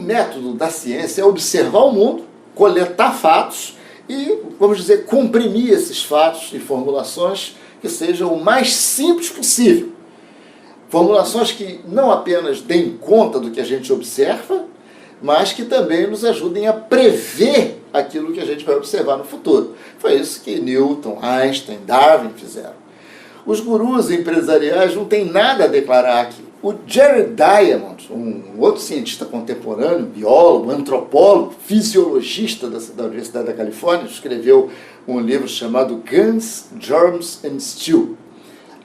método da ciência é observar o mundo, coletar fatos e, vamos dizer, comprimir esses fatos em formulações que sejam o mais simples possível. Formulações que não apenas deem conta do que a gente observa, mas que também nos ajudem a prever aquilo que a gente vai observar no futuro. Foi isso que Newton, Einstein, Darwin fizeram. Os gurus empresariais não têm nada a declarar aqui. O Jared Diamond, um outro cientista contemporâneo, biólogo, antropólogo, fisiologista da Universidade da Califórnia, escreveu um livro chamado Guns, Germs and Steel.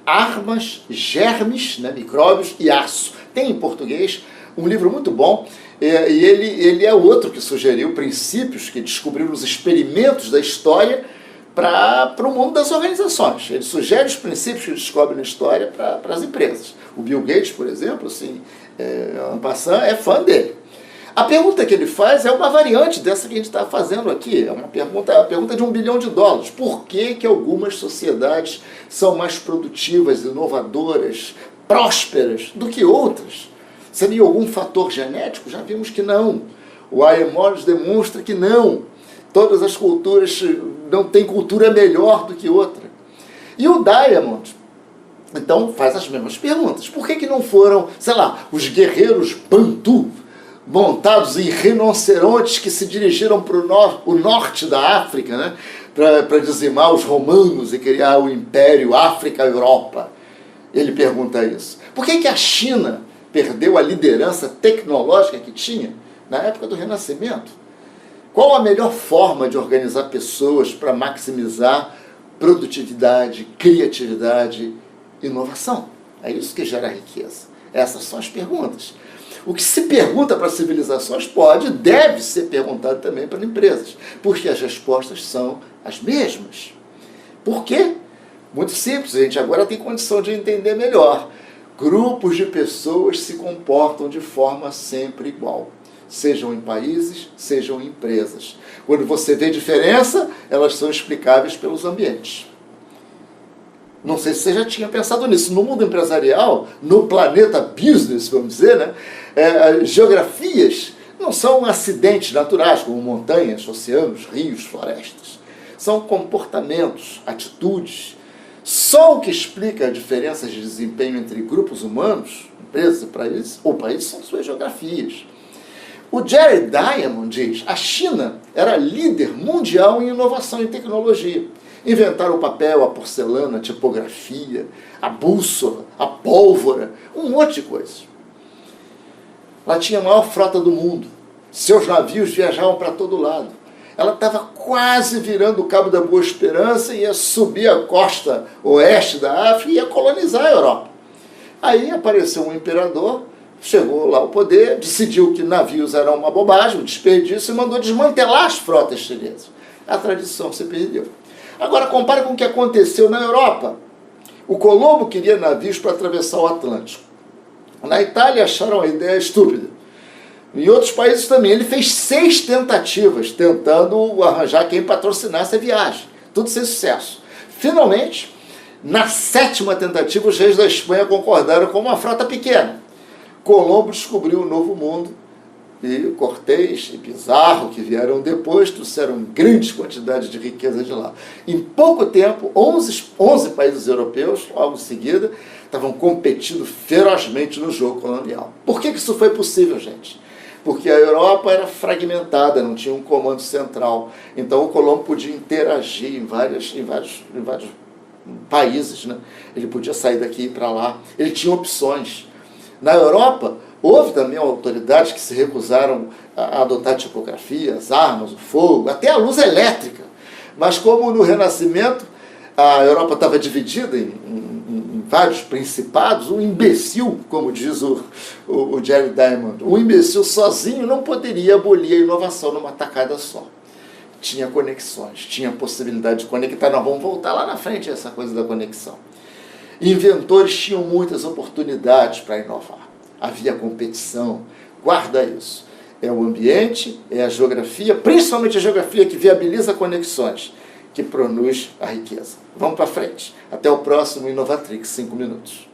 Armas, germes, né, micróbios e aço. Tem em português um livro muito bom, e ele é outro que sugeriu princípios que descobriu nos experimentos da história para o mundo das organizações. Ele sugere os princípios que descobre na história para as empresas. O Bill Gates, por exemplo, assim, en passant, é fã dele. A pergunta que ele faz é uma variante dessa que a gente está fazendo aqui. É a pergunta de $1 bilhão. Por que algumas sociedades são mais produtivas, inovadoras, prósperas do que outras? Seria algum fator genético? Já vimos que não. O Ian Morris demonstra que não. Todas as culturas não têm cultura melhor do que outra. E o Diamond, então, faz as mesmas perguntas. Por que não foram, sei lá, os guerreiros Bantu, montados em rinocerontes que se dirigiram para o norte da África, né, para dizimar os romanos e criar o Império África-Europa? Ele pergunta isso. Por que a China perdeu a liderança tecnológica que tinha na época do Renascimento? Qual a melhor forma de organizar pessoas para maximizar produtividade, criatividade, inovação? É isso que gera riqueza. Essas são as perguntas. O que se pergunta para civilizações pode e deve ser perguntado também para empresas, porque as respostas são as mesmas. Por quê? Muito simples, a gente agora tem condição de entender melhor. Grupos de pessoas se comportam de forma sempre igual, sejam em países, sejam em empresas. Quando você vê diferença, elas são explicáveis pelos ambientes. Não sei se você já tinha pensado nisso. No mundo empresarial, no planeta business, vamos dizer, né? Geografias não são acidentes naturais, como montanhas, oceanos, rios, florestas. São comportamentos, atitudes. Só o que explica a diferença de desempenho entre grupos humanos, empresas ou países, são suas geografias. O Jared Diamond diz: a China era líder mundial em inovação e tecnologia. Inventaram o papel, a porcelana, a tipografia, a bússola, a pólvora, um monte de coisas. Ela tinha a maior frota do mundo. Seus navios viajavam para todo lado. Ela estava quase virando o Cabo da Boa Esperança e ia subir a costa oeste da África e ia colonizar a Europa. Aí apareceu um imperador, chegou lá ao poder, decidiu que navios eram uma bobagem, um desperdício, e mandou desmantelar as frotas chinesas. A tradição se perdeu. Agora, compare com o que aconteceu na Europa. O Colombo queria navios para atravessar o Atlântico. Na Itália acharam a ideia estúpida. Em outros países também. Ele fez 6 tentativas, tentando arranjar quem patrocinasse a viagem. Tudo sem sucesso. Finalmente, na 7ª tentativa, os reis da Espanha concordaram com uma frota pequena. Colombo descobriu o Novo Mundo. E Cortés e Pizarro, que vieram depois, trouxeram grandes quantidades de riqueza de lá. Em pouco tempo, 11 países europeus, logo em seguida, estavam competindo ferozmente no jogo colonial. Por que isso foi possível, gente? Porque a Europa era fragmentada, não tinha um comando central. Então o Colombo podia interagir em vários países, né? Ele podia sair daqui e ir para lá. Ele tinha opções. Na Europa, houve também autoridades que se recusaram a adotar a tipografia, as armas, o fogo, até a luz elétrica. Mas como no Renascimento a Europa estava dividida em vários principados, um imbecil, como diz o Jared Diamond, um imbecil sozinho não poderia abolir a inovação numa tacada só. Tinha conexões, tinha possibilidade de conectar. Nós vamos voltar lá na frente a essa coisa da conexão. Inventores tinham muitas oportunidades para inovar. Havia competição. Guarda isso. É o ambiente, é a geografia, principalmente a geografia que viabiliza conexões, que produz a riqueza. Vamos para frente. Até o próximo Inovatrix, 5 minutos.